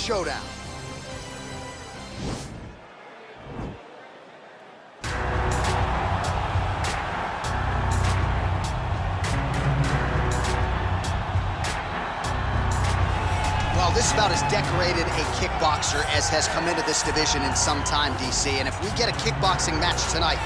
showdown. Well, this is about as decorated a kickboxer as has come into this division in some time, DC. And if we get a kickboxing match tonight,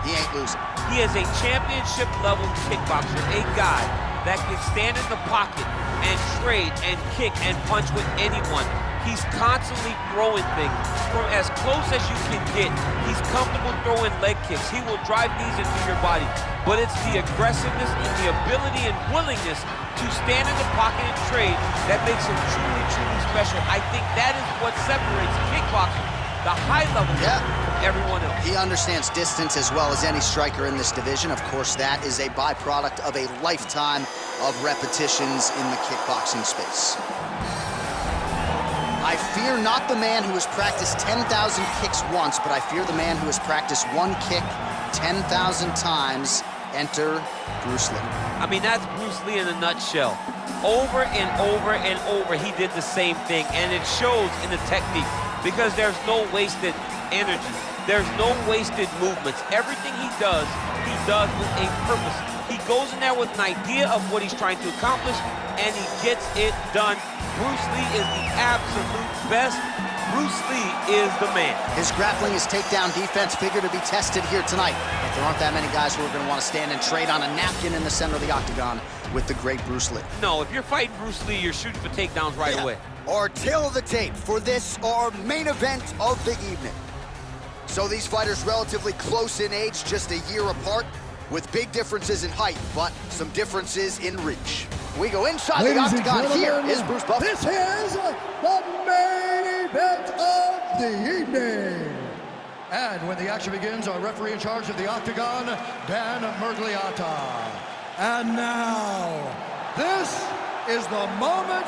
he ain't losing. He is a championship-level kickboxer, a guy that can stand in the pocket and trade and kick and punch with anyone. He's constantly throwing things from as close as you can get. He's comfortable throwing leg kicks. He will drive these into your body. But it's the aggressiveness and the ability and willingness to stand in the pocket and trade that makes him truly, truly special. I think that is what separates kickboxers, the high level, from everyone else. He understands distance as well as any striker in this division. Of course, that is a byproduct of a lifetime of repetitions in the kickboxing space. I fear not the man who has practiced 10,000 kicks once, but I fear the man who has practiced one kick 10,000 times. Enter Bruce Lee. I mean, that's Bruce Lee in a nutshell. Over and over and over, he did the same thing, and it shows in the technique because there's no wasted energy. There's no wasted movements. Everything he does with a purpose. He goes in there with an idea of what he's trying to accomplish, and he gets it done. Bruce Lee is the absolute best. Bruce Lee is the man. His grappling, his takedown defense figure to be tested here tonight. But there aren't that many guys who are going to want to stand and trade on a napkin in the center of the octagon with the great Bruce Lee. No, if you're fighting Bruce Lee, you're shooting for takedowns right away. Our tail of the tape for this, our main event of the evening. So these fighters relatively close in age, just a year apart, with big differences in height, but some differences in reach. We go inside the octagon. Here is Bruce Buffer. This is the main event of the evening. And when the action begins, our referee in charge of the octagon, Dan Mergliata. And now, this is the moment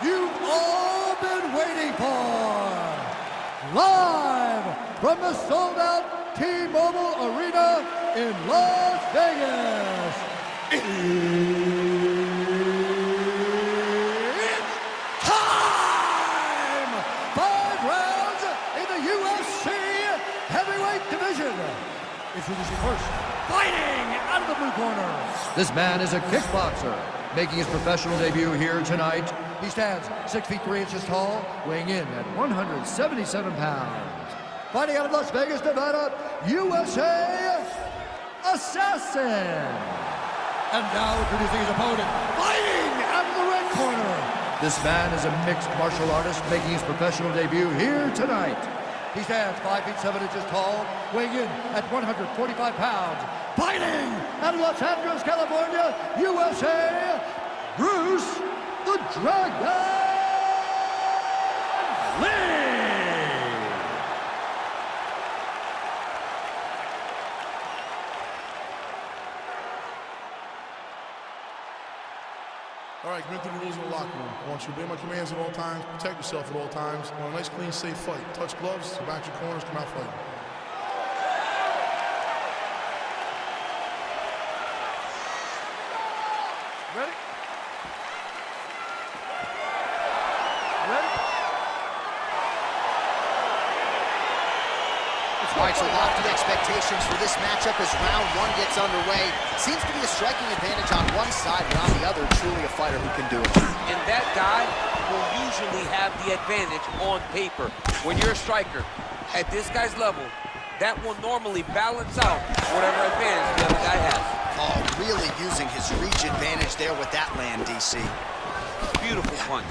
you've all been waiting for. Live from the sold-out T-Mobile Arena in Las Vegas. It's time! 5 rounds in the UFC heavyweight division. Introducing first, fighting out of the blue corner. This man is a kickboxer, making his professional debut here tonight. He stands 6 feet 3 inches tall, weighing in at 177 pounds. Fighting out of Las Vegas, Nevada, USA Assassin. And now introducing his opponent, fighting out of the red corner. This man is a mixed martial artist, making his professional debut here tonight. He stands 5 feet 7 inches tall, weighing in at 145 pounds. Fighting out of Los Angeles, California, USA, Bruce the Dragon Lee. All right, commit to the rules of the locker room. I want you to obey my commands at all times, protect yourself at all times. I want a nice, clean, safe fight. Touch gloves, back your corners, come out fighting. Ready? Ready? All right, so lofty expectations for this matchup as round 1 gets underway. Seems to be a striking advantage on one side, but on the other, truly a fighter who can do it. And that guy will usually have the advantage on paper. When you're a striker at this guy's level, that will normally balance out whatever advantage the other guy has. Oh, really using his reach advantage there with that land, DC. Beautiful punch.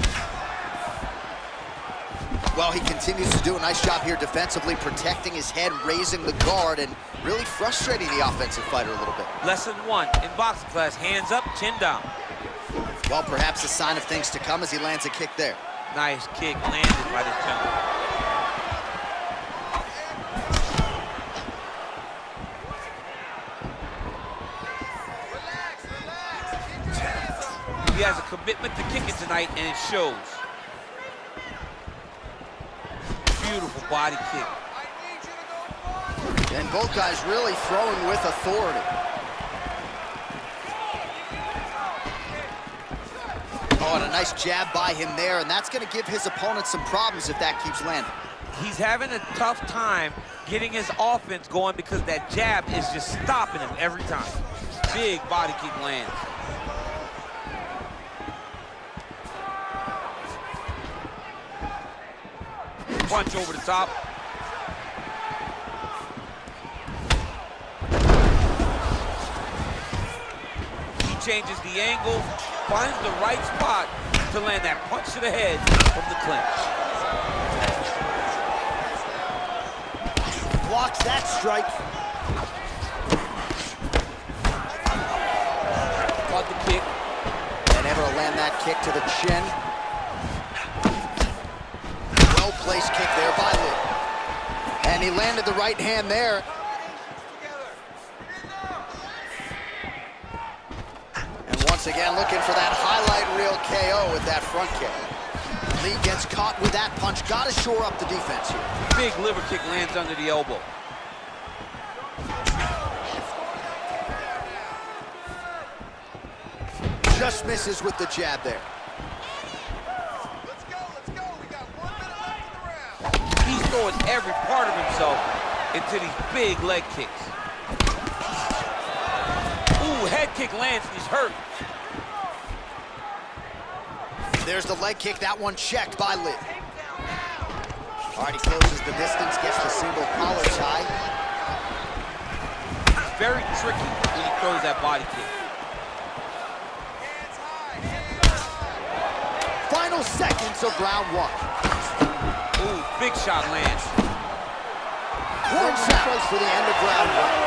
Well, he continues to do a nice job here defensively, protecting his head, raising the guard, and really frustrating the offensive fighter a little bit. Lesson 1 in boxing class, hands up, chin down. Well, perhaps a sign of things to come as he lands a kick there. Nice kick landed by this gentleman. He has a commitment to kicking tonight, and it shows. Beautiful body kick. And both guys really throwing with authority. Oh, and a nice jab by him there, and that's going to give his opponent some problems if that keeps landing. He's having a tough time getting his offense going because that jab is just stopping him every time. Big body kick lands. Punch over the top. He changes the angle, finds the right spot to land that punch to the head from the clinch. Blocks that strike. Caught the kick. And able to land that kick to the chin. Well-placed kick there by Lee. And he landed the right hand there. And once again, looking for that highlight reel KO with that front kick. Lee gets caught with that punch. Got to shore up the defense here. Big liver kick lands under the elbow. Just misses with the jab there. Let's go. We got 1 minute left in the round. He's throwing every part of himself into these big leg kicks. Ooh, head kick lands and he's hurt. There's the leg kick. That one checked by Lee. All right, he closes the distance, gets the single collar tie. It's very tricky when he throws that body kick. Final seconds of round one. Ooh, big shot lands. Points out for the end of round one.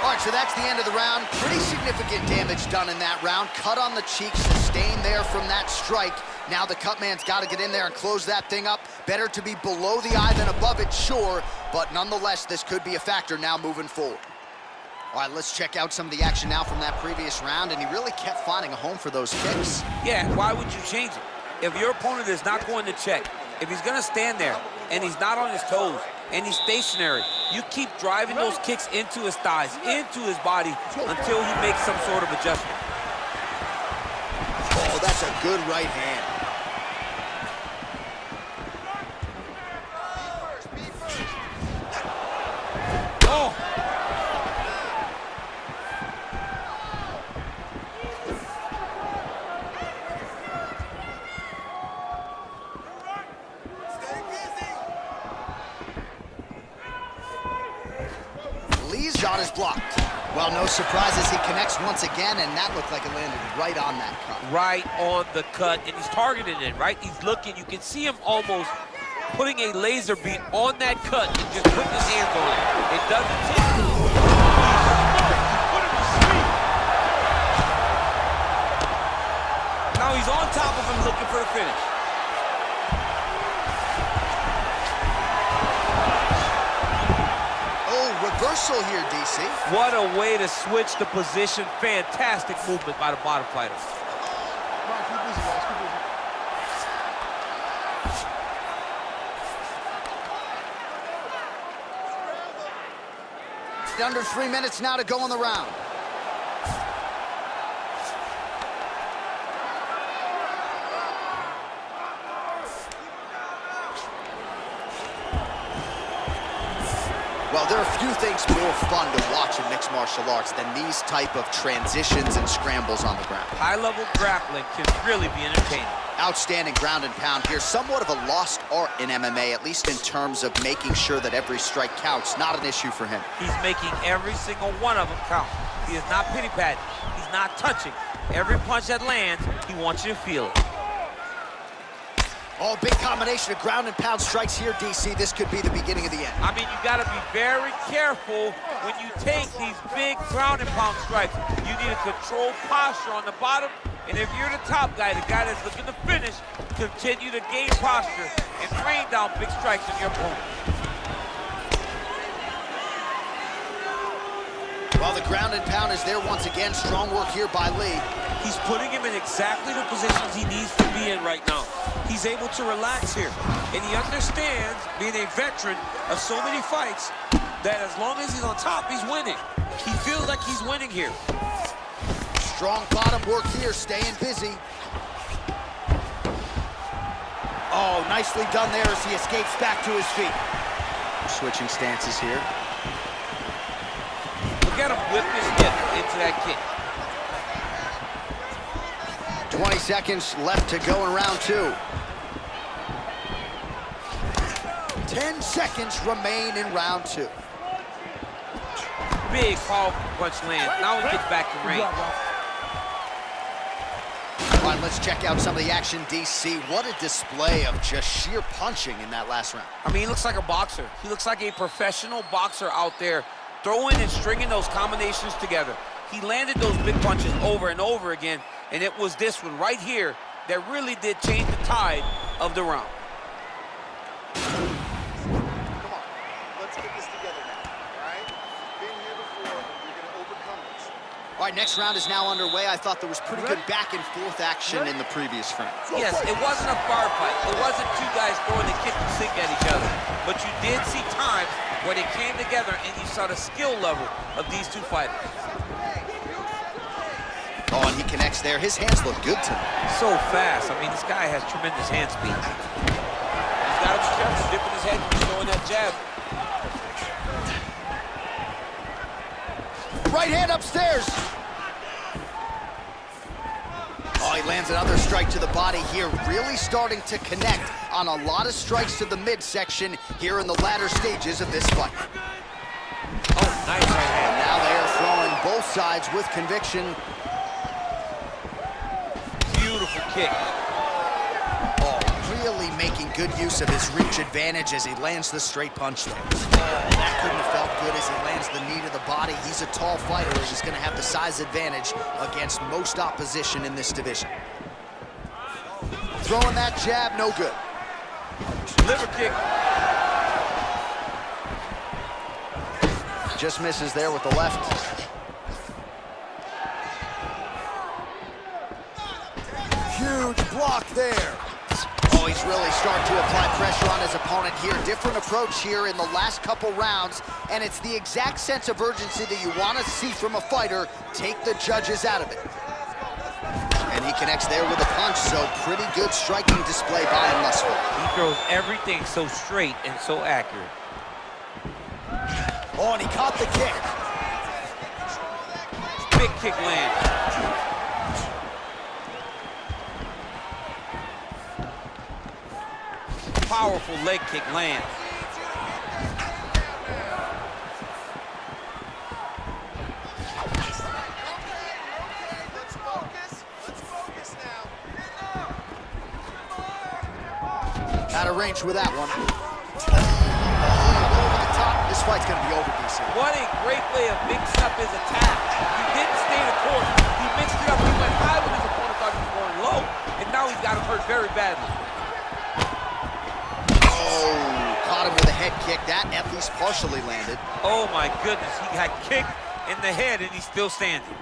All right, so that's the end of the round. Pretty significant damage done in that round. Cut on the cheek, sustained there from that strike. Now the cut man's got to get in there and close that thing up. Better to be below the eye than above it, sure. But nonetheless, this could be a factor now moving forward. All right, let's check out some of the action now from that previous round. And he really kept finding a home for those kicks. Yeah, why would you change it? If your opponent is not going to check, if he's going to stand there and he's not on his toes and he's stationary, you keep driving those kicks into his thighs, into his body until he makes some sort of adjustment. Oh, that's a good right hand. Oh! Lee's shot is blocked. Well, no surprises, he connects once again, and that looked like it landed right on that cut. Right on the cut, and he's targeting it, right? He's looking, you can see him almost putting a laser beam on that cut and just putting his hands on it. It doesn't take. Put him to sleep. Now he's on top of him looking for the finish. Reversal here, DC. What a way to switch the position. Fantastic movement by the bottom fighter. Under 3 minutes now to go in the round. Well, there are few things more fun to watch in mixed martial arts than these type of transitions and scrambles on the ground. High-level grappling can really be entertaining. Outstanding ground and pound here. Somewhat of a lost art in MMA, at least in terms of making sure that every strike counts. Not an issue for him. He's making every single one of them count. He is not pity-patting. He's not touching. Every punch that lands, he wants you to feel it. Oh, big combination of ground and pound strikes here, DC. This could be the beginning of the end. I mean, you got to be very careful when you take these big ground and pound strikes. You need a controlled posture on the bottom, and if you're the top guy, the guy that's looking to finish, continue to gain posture and rain down big strikes on your opponent. Well, the ground and pound is there once again. Strong work here by Lee. He's putting him in exactly the positions he needs to be in right now. He's able to relax here, and he understands, being a veteran of so many fights, that as long as he's on top, he's winning. He feels like he's winning here. Strong bottom work here, staying busy. Oh, nicely done there as he escapes back to his feet. Switching stances here. Look at him whip his hip into that kick. 20 seconds left to go in round 2. 10 seconds remain in round 2. Big, powerful punch lands. Now he gets back in range. All right, let's check out some of the action, DC. What a display of just sheer punching in that last round. I mean, he looks like a boxer. He looks like a professional boxer out there, throwing and stringing those combinations together. He landed those big punches over and over again, and it was this one right here that really did change the tide of the round. Come on, let's get this together now, all right? Been here before, you're gonna overcome this. All right, next round is now underway. I thought there was pretty good back and forth action in the previous round. Yes, it wasn't a bar fight. It wasn't two guys throwing the kick and sink at each other. But you did see times where they came together and you saw the skill level of these two fighters. Oh, and he connects there. His hands look good tonight. So fast. I mean, this guy has tremendous hand speed. He's got to be careful dipping his head and throwing that jab. Right hand upstairs. Oh, he lands another strike to the body here, really starting to connect on a lot of strikes to the midsection here in the latter stages of this fight. Oh, nice right hand. And now they are throwing both sides with conviction. Beautiful kick. Oh, really making good use of his reach advantage as he lands the straight punch there. Oh, that couldn't have felt good as he lands the knee to the body. He's a tall fighter and he's going to have the size advantage against most opposition in this division. Throwing that jab, no good. Liver kick. Just misses there with the left. Huge block there. Oh, he's really starting to apply pressure on his opponent here. Different approach here in the last couple rounds, and it's the exact sense of urgency that you want to see from a fighter. Take the judges out of it. And he connects there with a punch, so pretty good striking display by him thus far. He throws everything so straight and so accurate. Oh, and he caught the kick. Big kick land. Powerful leg kick lands. Let's focus now. Out of range with that one. Over the top. This fight's gonna be over, DC. What a great way of mixing up his attack. He didn't stay the course. He mixed it up. He went high when his opponent thought he was going low, and now he's got him hurt very badly. Oh, caught him with a head kick. That at least partially landed. Oh my goodness, he got kicked in the head and he's still standing.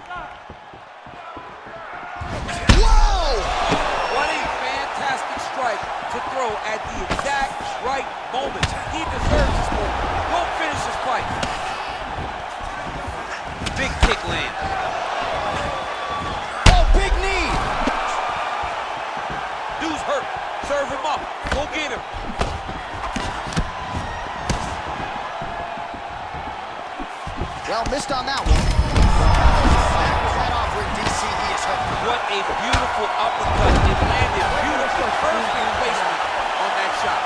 Whoa! What a fantastic strike to throw at the exact right moment. He deserves this moment. Won't finish this fight. Big kick land. Oh, big knee! Dude's hurt. Serve him up. Go get him. Well, missed on that one. That was that offering, DC. He is hurt. What a beautiful uppercut. It landed beautiful. Perfect placement on that shot.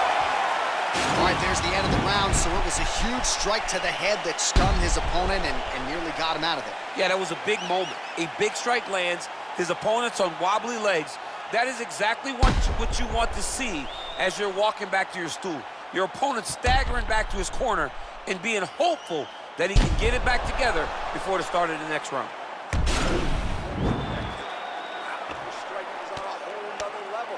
All right, there's the end of the round, so it was a huge strike to the head that stunned his opponent and nearly got him out of there. Yeah, that was a big moment. A big strike lands. His opponent's on wobbly legs. That is exactly what you want to see as you're walking back to your stool. Your opponent staggering back to his corner and being hopeful that he can get it back together before the start of the next round. Striking is on a whole nother level.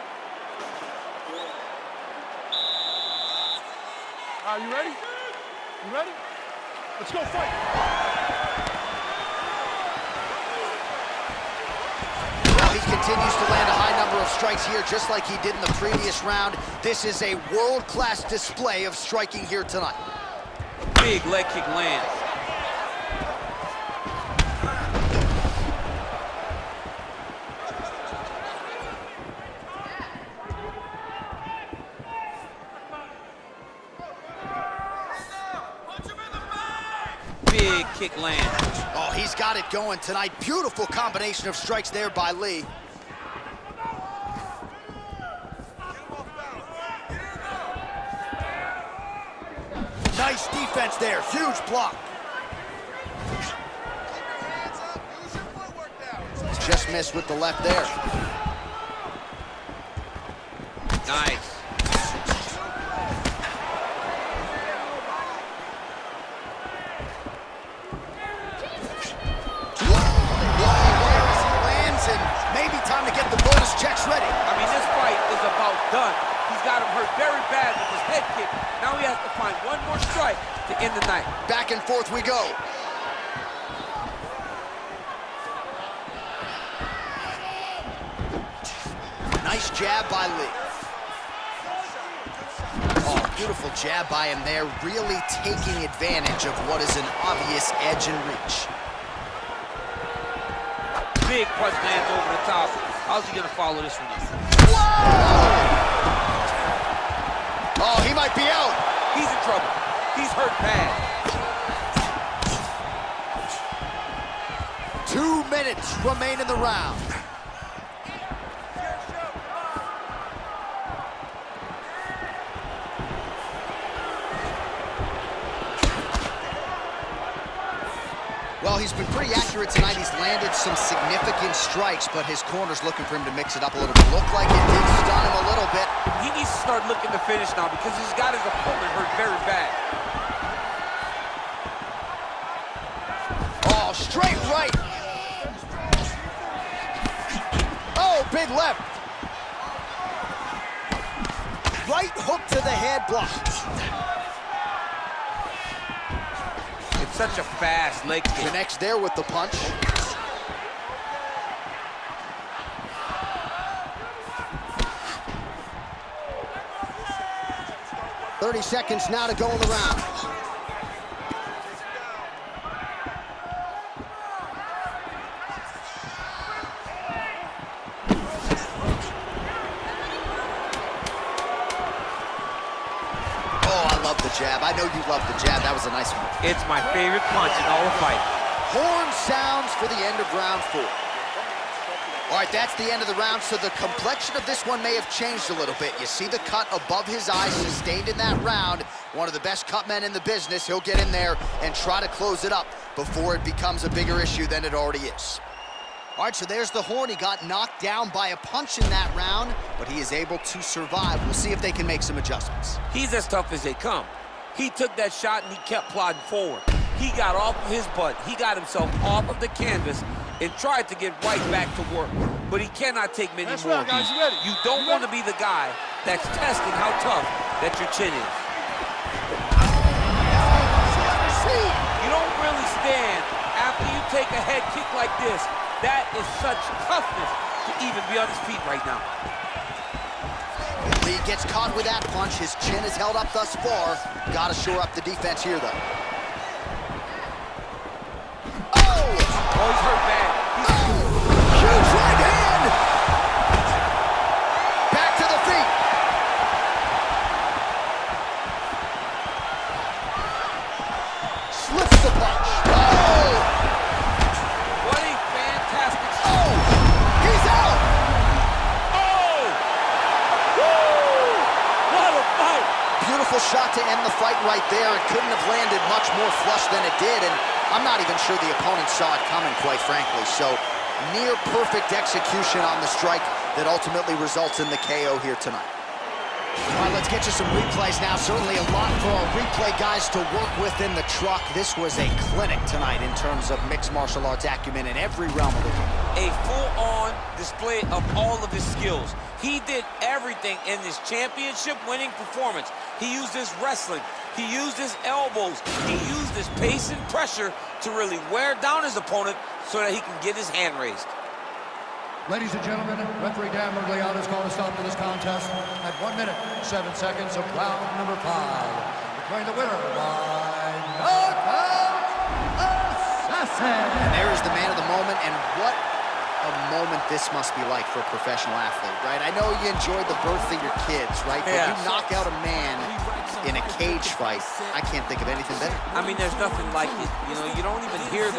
Are you ready? You ready? Let's go fight. Well, he continues to land a high number of strikes here, just like he did in the previous round. This is a world-class display of striking here tonight. Big leg kick lands. big kick lands. Oh, he's got it going tonight. Beautiful combination of strikes there by Lee. Nice defense there, huge block. Just missed with the left there. Nice. Maybe time to get the bonus checks ready. I mean, this fight is about done. He's got him hurt very bad with his head kick. Now he has to find one more strike to end the night. Back and forth we go. Nice jab by Lee. Oh, beautiful jab by him there, really taking advantage of what is an obvious edge and reach. Big punch lands over the top. How's he gonna follow this one? Whoa! Oh, he might be out. He's in trouble. He's hurt bad. 2 minutes remain in the round. Well, he's been pretty accurate tonight. He's landed some significant strikes, but his corner's looking for him to mix it up a little bit. Looked like it did stun him a little bit. He needs to start looking to finish now because he's got his opponent hurt very bad. Oh, straight right. Oh, big left. Right hook to the head, blocked. It's such a fast leg kick. Connects there with the punch. "30 seconds now to go in the round. Jab. I know you love the jab. That was a nice one. It's my favorite punch in all the fight. Horn sounds for the end of round 4. All right, that's the end of the round, so the complexion of this one may have changed a little bit. You see the cut above his eye sustained in that round. One of the best cut men in the business. He'll get in there and try to close it up before it becomes a bigger issue than it already is. All right, so there's the horn. He got knocked down by a punch in that round, but he is able to survive. We'll see if they can make some adjustments. He's as tough as they come. He took that shot and he kept plodding forward. He got off of his butt. He got himself off of the canvas and tried to get right back to work. But he cannot take many more of these. You don't want to be the guy that's testing how tough that your chin is. You don't really stand after you take a head kick like this. That is such toughness to even be on his feet right now. Lee gets caught with that punch. His chin is held up thus far. Got to shore up the defense here, though. Oh! Oh, he's hurt bad. Huge right hand! Back to the feet. Slips the punch. Oh! What a fantastic shot. Oh! He's out! Beautiful shot to end the fight right there. It couldn't have landed much more flush than it did, and I'm not even sure the opponent saw it coming, quite frankly. So, near perfect execution on the strike that ultimately results in the KO here tonight. All right, let's get you some replays now. Certainly a lot for our replay guys to work with in the truck. This was a clinic tonight in terms of mixed martial arts acumen in every realm of the game. A full-on display of all of his skills. He did everything in this championship-winning performance. He used his wrestling. He used his elbows. He used his pace and pressure to really wear down his opponent so that he can get his hand raised. Ladies and gentlemen, referee Dan Mergliata has called a stop to this contest at 1 minute, 7 seconds of round number 5. Declaring the winner by knockout assassin. And there is the man of the moment, and what a moment this must be like for a professional athlete, right? I know you enjoyed the birth of your kids, right? But Yeah. you knock out a man in a cage fight, I can't think of anything better. I mean, there's nothing like it. You know, you don't even hear the